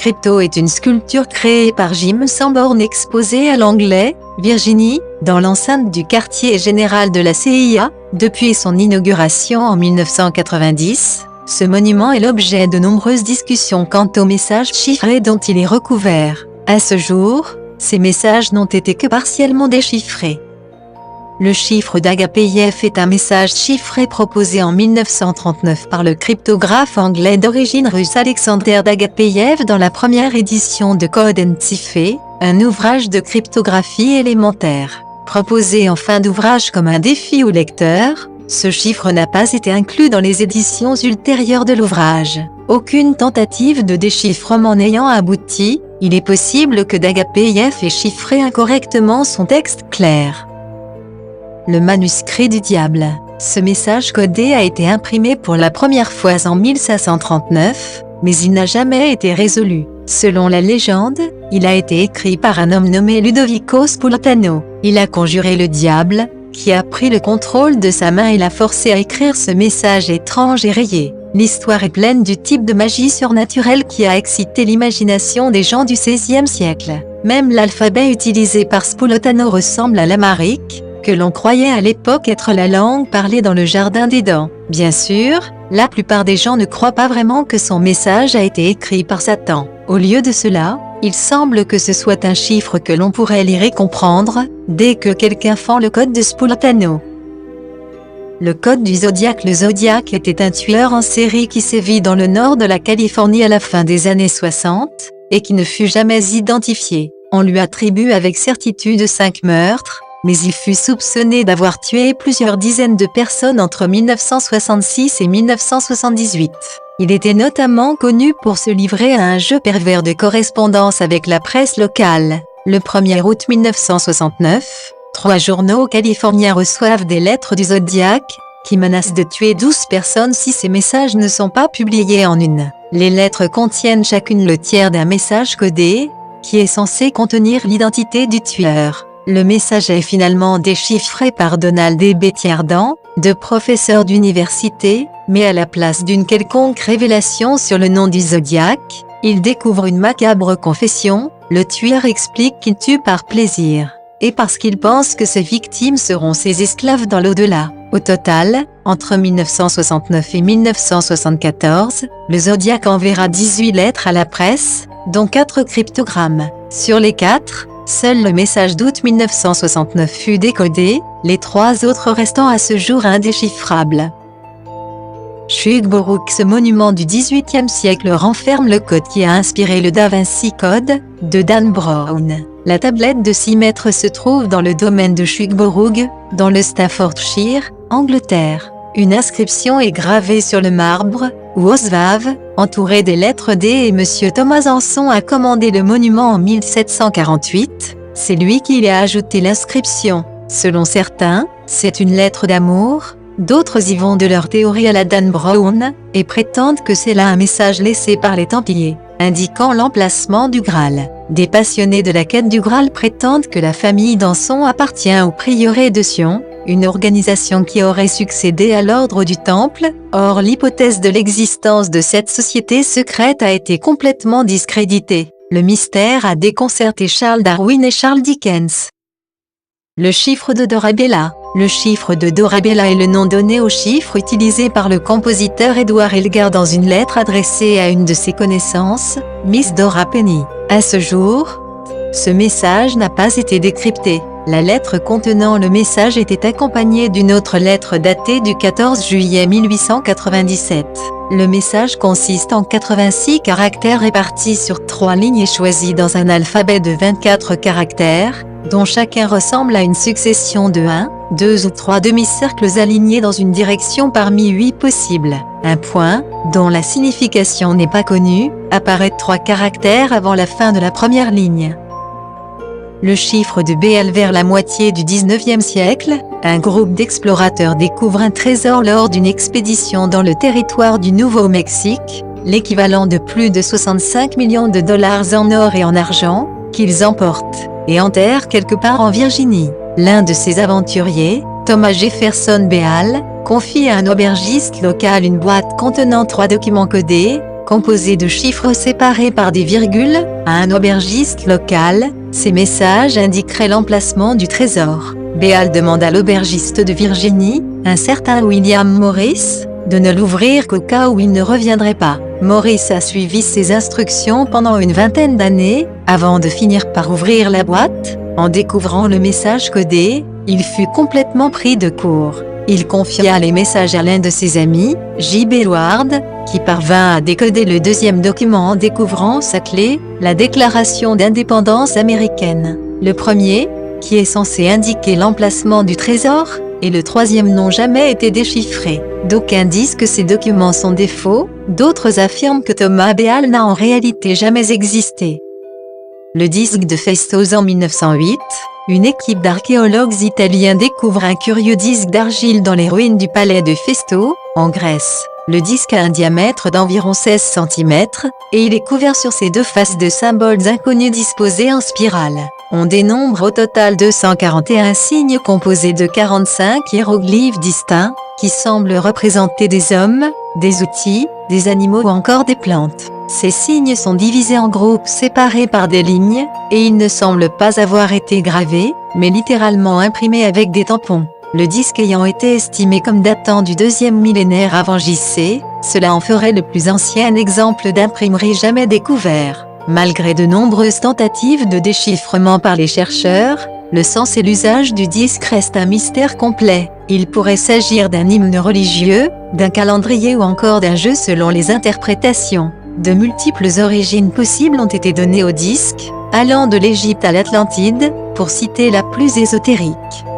Crypto est une sculpture créée par Jim Sanborn exposée à Langley, Virginie, dans l'enceinte du quartier général de la CIA. Depuis son inauguration en 1990, ce monument est l'objet de nombreuses discussions quant aux messages chiffrés dont il est recouvert. À ce jour, ces messages n'ont été que partiellement déchiffrés. Le chiffre d'Agapeyev est un message chiffré proposé en 1939 par le cryptographe anglais d'origine russe Alexander Agapeyev dans la première édition de Code and Cipher, un ouvrage de cryptographie élémentaire. Proposé en fin d'ouvrage comme un défi au lecteur, ce chiffre n'a pas été inclus dans les éditions ultérieures de l'ouvrage. Aucune tentative de déchiffrement n'ayant abouti, il est possible que Agapeyev ait chiffré incorrectement son texte clair. Le manuscrit du diable. Ce message codé a été imprimé pour la première fois en 1539, mais il n'a jamais été résolu. Selon la légende, il a été écrit par un homme nommé Ludovico Spultano. Il a conjuré le diable, qui a pris le contrôle de sa main et l'a forcé à écrire ce message étrange et rayé. L'histoire est pleine du type de magie surnaturelle qui a excité l'imagination des gens du XVIe siècle. Même l'alphabet utilisé par Spultano ressemble à l'amharique, que l'on croyait à l'époque être la langue parlée dans le jardin d'Éden. Bien sûr, la plupart des gens ne croient pas vraiment que son message a été écrit par Satan. Au lieu de cela, il semble que ce soit un chiffre que l'on pourrait lire et comprendre, dès que quelqu'un fend le code de Spultano. Le code du Zodiac. Le Zodiac était un tueur en série qui sévit dans le nord de la Californie à la fin des années 60, et qui ne fut jamais identifié. On lui attribue avec certitude 5 meurtres, mais il fut soupçonné d'avoir tué plusieurs dizaines de personnes entre 1966 et 1978. Il était notamment connu pour se livrer à un jeu pervers de correspondance avec la presse locale. Le 1er août 1969, 3 journaux californiens reçoivent des lettres du Zodiac, qui menacent de tuer 12 personnes si ces messages ne sont pas publiés en une. Les lettres contiennent chacune le tiers d'un message codé, qui est censé contenir l'identité du tueur. Le message est finalement déchiffré par Donald D. Bettiardan, deux professeurs d'université, mais à la place d'une quelconque révélation sur le nom du Zodiac, il découvre une macabre confession. Le tueur explique qu'il tue par plaisir, et parce qu'il pense que ses victimes seront ses esclaves dans l'au-delà. Au total, entre 1969 et 1974, le Zodiac enverra 18 lettres à la presse, dont 4 cryptogrammes. Sur les 4, seul le message d'août 1969 fut décodé, les 3 autres restant à ce jour indéchiffrables. Chugboruk. Ce monument du XVIIIe siècle renferme le code qui a inspiré le Da Vinci Code, de Dan Brown. La tablette de 6 mètres se trouve dans le domaine de Chugboruk, dans le Staffordshire, Angleterre. Une inscription est gravée sur le marbre, où Osvav, entouré des lettres D et M. Thomas Anson a commandé le monument en 1748. C'est lui qui y a ajouté l'inscription. Selon certains, c'est une lettre d'amour. D'autres y vont de leur théorie à la Dan Brown, et prétendent que c'est là un message laissé par les Templiers, indiquant l'emplacement du Graal. Des passionnés de la quête du Graal prétendent que la famille d'Anson appartient au prieuré de Sion, une organisation qui aurait succédé à l'ordre du Temple. Or, l'hypothèse de l'existence de cette société secrète a été complètement discréditée. Le mystère a déconcerté Charles Darwin et Charles Dickens. Le chiffre de Dorabella. Le chiffre de Dorabella est le nom donné au chiffre utilisé par le compositeur Edward Elgar dans une lettre adressée à une de ses connaissances, Miss Dora Penny. À ce jour, ce message n'a pas été décrypté. La lettre contenant le message était accompagnée d'une autre lettre datée du 14 juillet 1897. Le message consiste en 86 caractères répartis sur 3 lignes et choisis dans un alphabet de 24 caractères, dont chacun ressemble à une succession de 1, 2 ou 3 demi-cercles alignés dans une direction parmi 8 possibles. Un point, dont la signification n'est pas connue, apparaît 3 caractères avant la fin de la première ligne. Le chiffre de BL. Vers la moitié du XIXe siècle, un groupe d'explorateurs découvre un trésor lors d'une expédition dans le territoire du Nouveau-Mexique, l'équivalent de plus de 65 millions de dollars en or et en argent, qu'ils emportent et enterrent quelque part en Virginie. L'un de ces aventuriers, Thomas Jefferson Beall, confie à un aubergiste local une boîte contenant 3 documents codés, composés de chiffres séparés par des virgules. À un aubergiste local, ces messages indiqueraient l'emplacement du trésor. Béal demande à l'aubergiste de Virginie, un certain William Morris, de ne l'ouvrir qu'au cas où il ne reviendrait pas. Morris a suivi ses instructions pendant une vingtaine d'années, avant de finir par ouvrir la boîte. En découvrant le message codé, il fut complètement pris de court. Il confia les messages à l'un de ses amis, J.B. Ward, qui parvint à décoder le deuxième document en découvrant sa clé, la Déclaration d'indépendance américaine. Le premier, qui est censé indiquer l'emplacement du trésor, et le troisième n'ont jamais été déchiffrés. D'aucuns disent que ces documents sont des faux, d'autres affirment que Thomas Béal n'a en réalité jamais existé. Le disque de Festos en 1908, une équipe d'archéologues italiens découvre un curieux disque d'argile dans les ruines du palais de Festo, en Grèce. Le disque a un diamètre d'environ 16 cm, et il est couvert sur ses deux faces de symboles inconnus disposés en spirale. On dénombre au total 241 signes composés de 45 hiéroglyphes distincts, qui semblent représenter des hommes, des outils, des animaux ou encore des plantes. Ces signes sont divisés en groupes séparés par des lignes, et ils ne semblent pas avoir été gravés, mais littéralement imprimés avec des tampons. Le disque ayant été estimé comme datant du 2e millénaire avant JC, cela en ferait le plus ancien exemple d'imprimerie jamais découvert. Malgré de nombreuses tentatives de déchiffrement par les chercheurs, le sens et l'usage du disque restent un mystère complet. Il pourrait s'agir d'un hymne religieux, d'un calendrier ou encore d'un jeu selon les interprétations. De multiples origines possibles ont été données au disque, allant de l'Égypte à l'Atlantide, pour citer la plus ésotérique.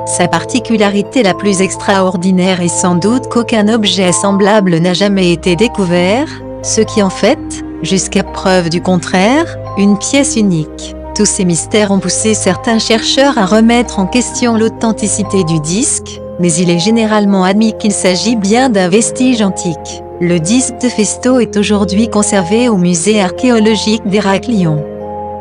Sa particularité la plus extraordinaire est sans doute qu'aucun objet semblable n'a jamais été découvert, ce qui en fait, jusqu'à preuve du contraire, une pièce unique. Tous ces mystères ont poussé certains chercheurs à remettre en question l'authenticité du disque, mais il est généralement admis qu'il s'agit bien d'un vestige antique. Le disque de Festo est aujourd'hui conservé au musée archéologique d'Héraclion.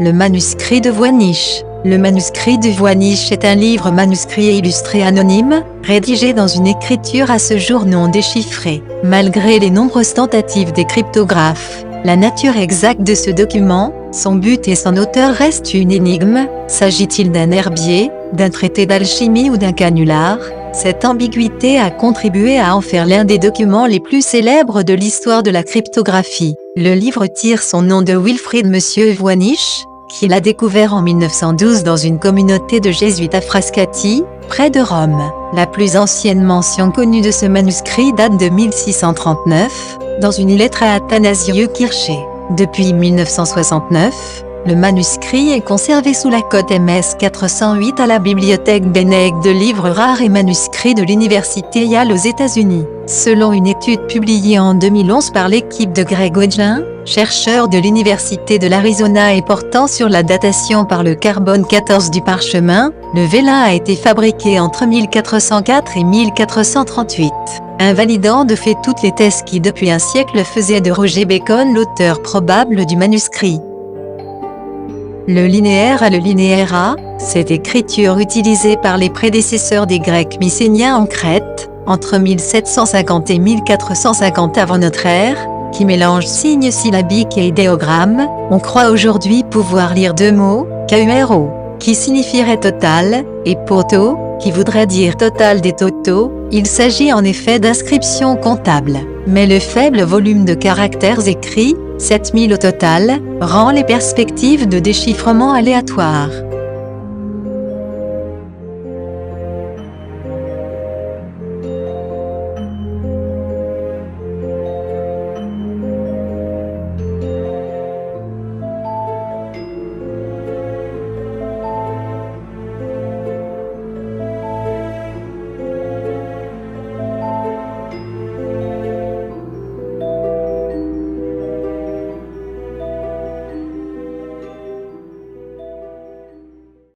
Le manuscrit de Voynich. Le manuscrit de Voynich est un livre manuscrit et illustré anonyme, rédigé dans une écriture à ce jour non déchiffrée. Malgré les nombreuses tentatives des cryptographes, la nature exacte de ce document, son but et son auteur restent une énigme. S'agit-il d'un herbier, d'un traité d'alchimie ou d'un canular? Cette ambiguïté a contribué à en faire l'un des documents les plus célèbres de l'histoire de la cryptographie. Le livre tire son nom de Wilfrid Monsieur Voynich, qui l'a découvert en 1912 dans une communauté de jésuites à Frascati, près de Rome. La plus ancienne mention connue de ce manuscrit date de 1639, dans une lettre à Athanasius Kircher. Depuis 1969, le manuscrit est conservé sous la cote MS 408 à la bibliothèque Beneg de livres rares et manuscrits de l'université Yale aux États-Unis. Selon une étude publiée en 2011 par l'équipe de Greg Wedgelin, chercheur de l'université de l'Arizona et portant sur la datation par le carbone 14 du parchemin, le vélin a été fabriqué entre 1404 et 1438. Invalidant de fait toutes les thèses qui depuis un siècle faisaient de Roger Bacon l'auteur probable du manuscrit. Le linéaire à le linéaire A, cette écriture utilisée par les prédécesseurs des Grecs mycéniens en Crète, entre 1750 et 1450 avant notre ère, qui mélange signes syllabiques et idéogrammes, on croit aujourd'hui pouvoir lire deux mots, KURO, qui signifierait total, et poto, qui voudrait dire total des totaux. Il s'agit en effet d'inscriptions comptables. Mais le faible volume de caractères écrits, 7000 au total, rend les perspectives de déchiffrement aléatoires.